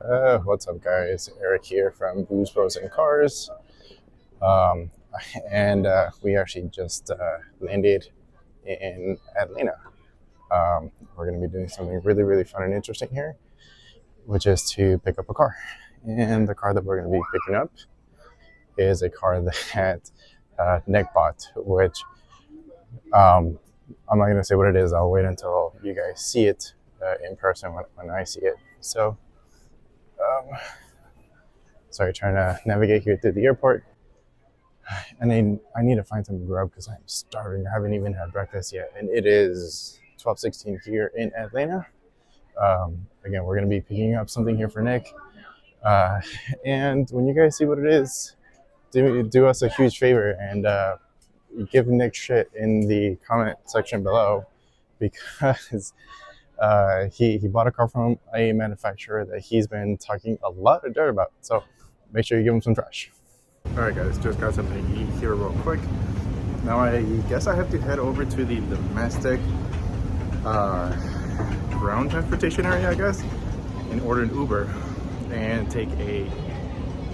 What's up, guys? Eric here from Blues Bros and Cars. Um, and we actually just landed in Atlanta. We're going to be doing something really, really fun and interesting here, which is to pick up a car. And the car that we're going to be picking up is a car that Nick bought, which um, I'm not going to say what it is. I'll wait until you guys see it in person when I see it. So, um, sorry, trying to navigate here through the airport. And I need to find some grub because I'm starving. I haven't even had breakfast yet. And it is 12:16 here in Atlanta. Again, we're going to be picking up something here for Nick. Uh, and when you guys see what it is, do us a huge favor and give Nick shit in the comment section below because he bought a car from a manufacturer that he's been talking a lot of dirt about. So make sure you give him some trash. All right, guys, just got something to eat here real quick. Now I guess I have to head over to the domestic ground transportation area, I guess, and order an Uber and take a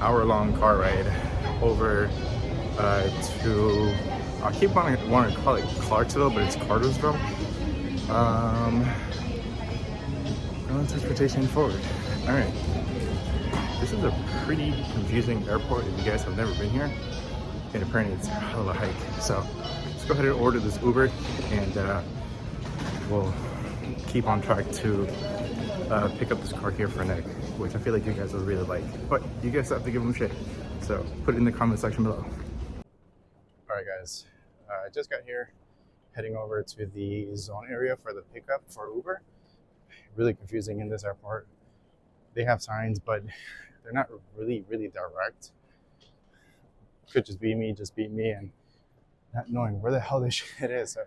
hour-long car ride over to, I keep wanting to call it Clarksville, but it's Cartersville. Ground transportation forward. All right. This is a pretty confusing airport if you guys have never been here. And apparently it's a hell of a hike. So let's go ahead and order this Uber and we'll keep on track to pick up this car here for Nick, which I feel like you guys will really like. But you guys have to give him shit. So put it in the comment section below. All right, guys. I just got here, heading over to the zone area for the pickup for Uber. Really confusing in this airport. They have signs, but they're not really direct. Could just be me, and not knowing where the hell this shit is. So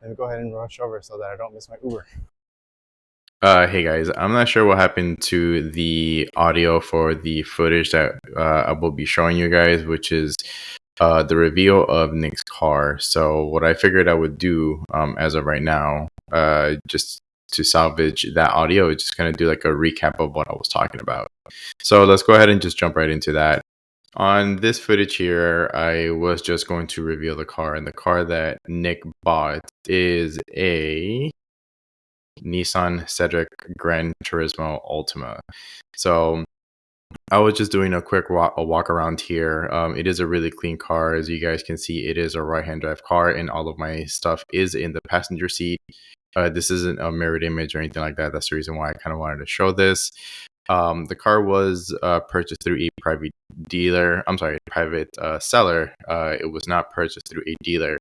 let me go ahead and rush over so that I don't miss my Uber. Hey guys, I'm not sure what happened to the audio for the footage that I will be showing you guys, which is the reveal of Nick's car. So what I figured I would do as of right now, just to salvage that audio, is just going to do like a recap of what I was talking about. So let's go ahead and just jump right into that. On this footage here, I was just going to reveal the car, and the car that Nick bought is a Nissan Cedric Gran Turismo Ultima. So I was just doing a quick walk around here. It is a really clean car. As you guys can see, it is a right-hand drive car, and all of my stuff is in the passenger seat. This isn't a mirrored image or anything like that. That's the reason why I kind of wanted to show this. The car was purchased through a private seller. It was not purchased through a dealer.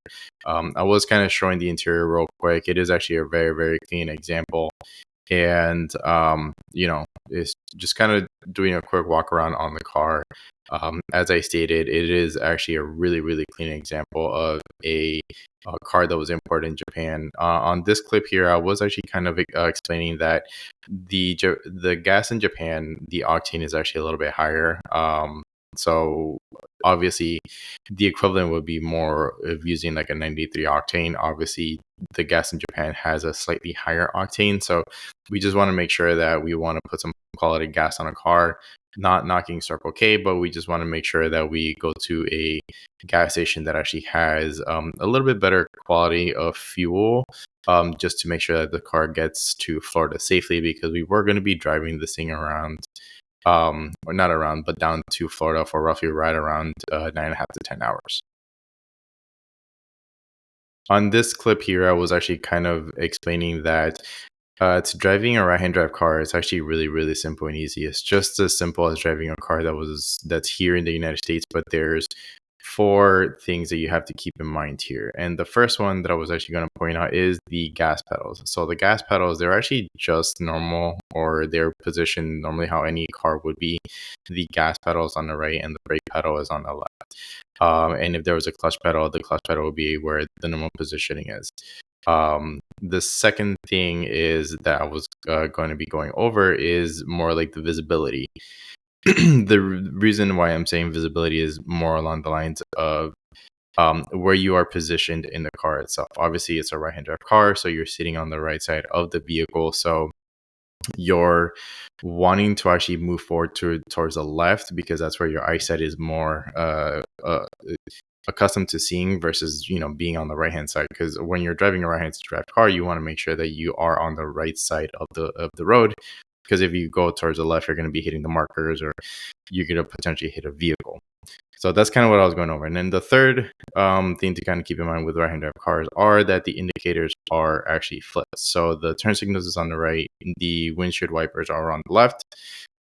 I was kind of showing the interior real quick. It is actually a very, very clean example. And, it's just kind of doing a quick walk around on the car. As I stated, it is actually a really, really clean example of a car that was imported in Japan. On this clip here, I was actually kind of explaining that the gas in Japan, the octane is actually a little bit higher. So obviously the equivalent would be more of using like a 93 octane. Obviously the gas in Japan has a slightly higher octane. So we just want to make sure that we want to put some quality gas on a car, not knocking Circle K, but we just want to make sure that we go to a gas station that actually has a little bit better quality of fuel, just to make sure that the car gets to Florida safely, because we were going to be driving this thing around, or not around, but down to Florida for roughly right around 9.5 to 10 hours. On this clip here, I was actually kind of explaining that to driving a right-hand drive car, it's actually really, really simple and easy. It's just as simple as driving a car that's here in the United States, but there's 4 things that you have to keep in mind here. And the first one that I was actually going to point out is the gas pedals. So the gas pedals, they're actually just normal, or they're positioned normally how any car would be. The gas pedal is on the right and the brake pedal is on the left. And if there was a clutch pedal, the clutch pedal would be where the normal positioning is. The second thing is that I was going to be going over is more like the visibility. The reason why I'm saying visibility is more along the lines of where you are positioned in the car itself. Obviously, it's a right-hand drive car, so you're sitting on the right side of the vehicle. So you're wanting to actually move forward towards the left, because that's where your eyesight is more accustomed to seeing versus, you know, being on the right hand side. Because when you're driving a right hand drive car, you want to make sure that you are on the right side of the road, because if you go towards the left, you're going to be hitting the markers, or you're going to potentially hit a vehicle. So that's kind of what I was going over. And then the third thing to kind of keep in mind with right-hand drive cars are that the indicators are actually flipped. So the turn signals is on the right, the windshield wipers are on the left.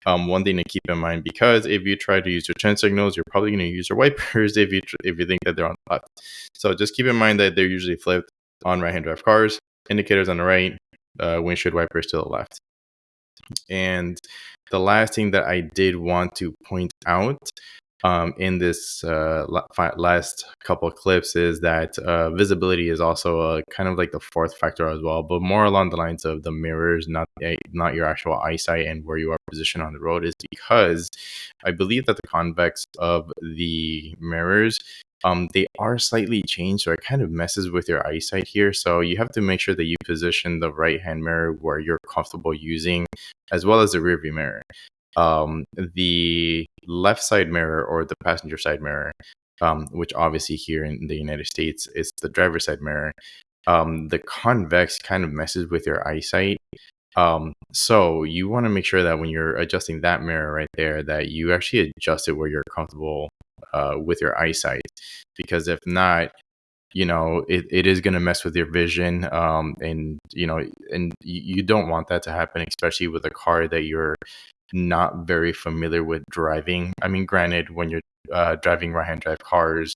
One thing to keep in mind, because if you try to use your turn signals, you're probably going to use your wipers if you think that they're on the left. So just keep in mind that they're usually flipped on right-hand drive cars. Indicators on the right, windshield wipers to the left. And the last thing that I did want to point out in this last couple of clips is that visibility is also kind of like the fourth factor as well, but more along the lines of the mirrors, not your actual eyesight and where you are positioned on the road, is because I believe that the convex of the mirrors, they are slightly changed, so it kind of messes with your eyesight here. So you have to make sure that you position the right hand mirror where you're comfortable using, as well as the rear view mirror. The left side mirror, or the passenger side mirror, which obviously here in the United States is the driver's side mirror, the convex kind of messes with your eyesight. So you want to make sure that when you're adjusting that mirror right there, that you actually adjust it where you're comfortable with your eyesight, because if not, you know, it is going to mess with your vision, and you know, and you don't want that to happen, especially with a car that you're not very familiar with driving. I mean, granted, when you're driving right-hand drive cars,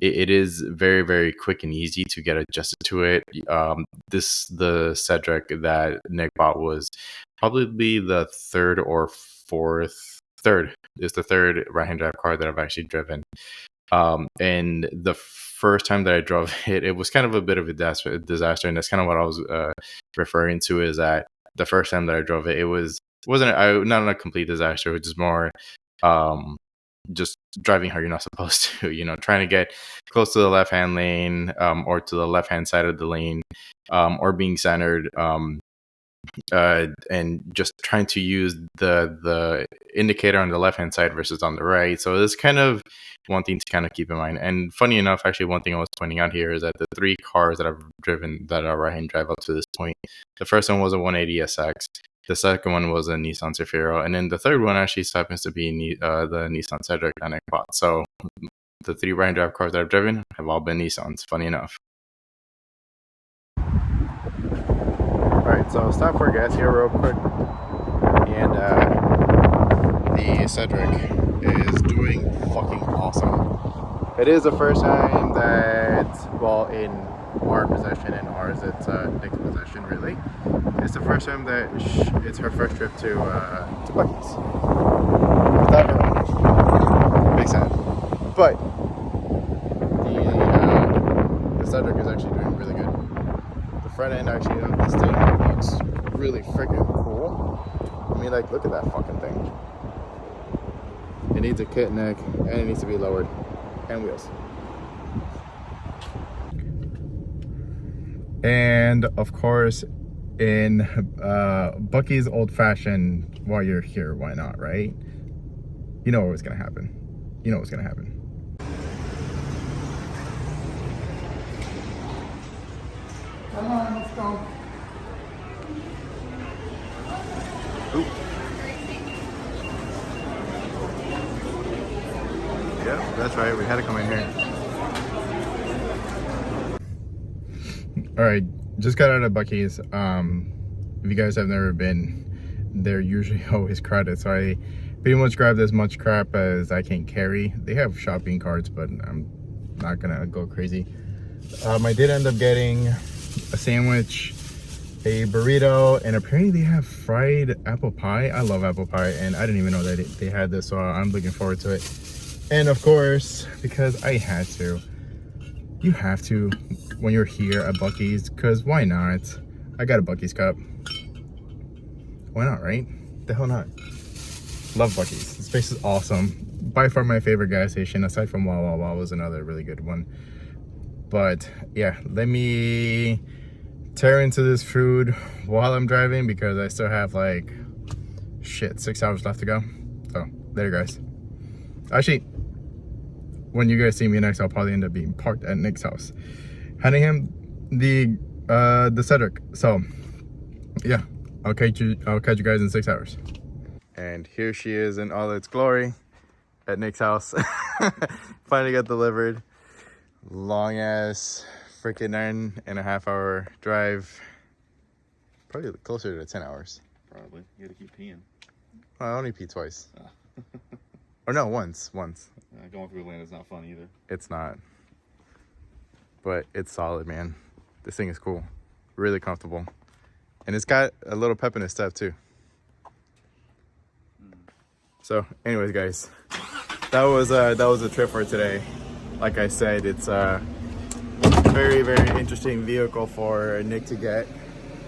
it is very, very quick and easy to get adjusted to it. The Cedric that Nick bought was probably the third right-hand drive car that I've actually driven. And the first time that I drove it, it was kind of a bit of a disaster, and that's kind of what I was referring to, is that the first time that I drove it, wasn't not a complete disaster. It was just more just driving how you're not supposed to, you know, trying to get close to the left hand lane, or to the left hand side of the lane, or being centered, and just trying to use the indicator on the left hand side versus on the right. So it's kind of one thing to kind of keep in mind. And funny enough, actually, one thing I was pointing out here is that the three cars that I've driven that are right hand drive up to this point, the first one was a 180 SX. The second one was a Nissan Zafiro, and then the third one actually happens to be the Nissan Cedric that I bought. So the three right-hand drive cars that I've driven have all been Nissans, funny enough. Alright, so stop for gas here real quick. And the Cedric is doing fucking awesome. It is the first time that, well, in our possession and ours, it's Nick's possession, really. It's the first time that it's her first trip to Buc-ee's without her own. Big sad. But the Cedric is actually doing really good. The front end actually of this thing looks really freaking cool. I mean, like, look at that fucking thing. It needs a kit neck, and it needs to be lowered, and wheels. And of course, in Buc-ee's old-fashioned, while you're here, why not, right? You know what's gonna happen. You know what's gonna happen. Come on, let's go. Ooh. Yeah, that's right. We had to come in here. All right, just got out of Buc-ee's. If you guys have never been, they're usually always crowded, so I pretty much grabbed as much crap as I can carry. They have shopping carts, but I'm not gonna go crazy. I did end up getting a sandwich, a burrito, and apparently they have fried apple pie. I love apple pie, and I didn't even know that they had this, so I'm looking forward to it. And of course, because I had to, you have to when you're here at Buc-ee's, because why not? I got a Buc-ee's cup. Why not, right? The hell not? Love Buc-ee's. This place is awesome. By far my favorite gas station, aside from Wawa was another really good one. But yeah, let me tear into this food while I'm driving because I still have like, shit, 6 hours left to go. So, there guys. Actually, when you guys see me next, I'll probably end up being parked at Nick's house, handing him the Cedric. So, yeah, I'll catch you guys in 6 hours. And here she is in all its glory at Nick's house. Finally got delivered. Long ass freaking 9.5 hour drive. Probably closer to 10 hours. Probably. You gotta keep peeing. I only peed twice. Or no, once. Going through Atlanta's not fun either. It's not. But it's solid, man. This thing is cool. Really comfortable. And it's got a little pep in its step too. So anyways, guys, that was a trip for today. Like I said, it's a very, very interesting vehicle for Nick to get.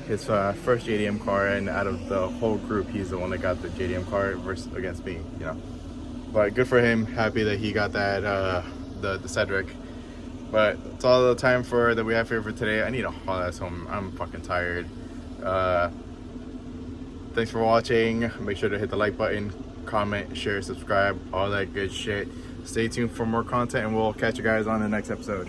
His first JDM car, and out of the whole group, he's the one that got the JDM car versus against me, you know. But good for him. Happy that he got that the Cedric. But it's all the time that we have here for today. I need to haul ass home. I'm fucking tired. Thanks for watching. Make sure to hit the like button, comment, share, subscribe, all that good shit. Stay tuned for more content, and we'll catch you guys on the next episode.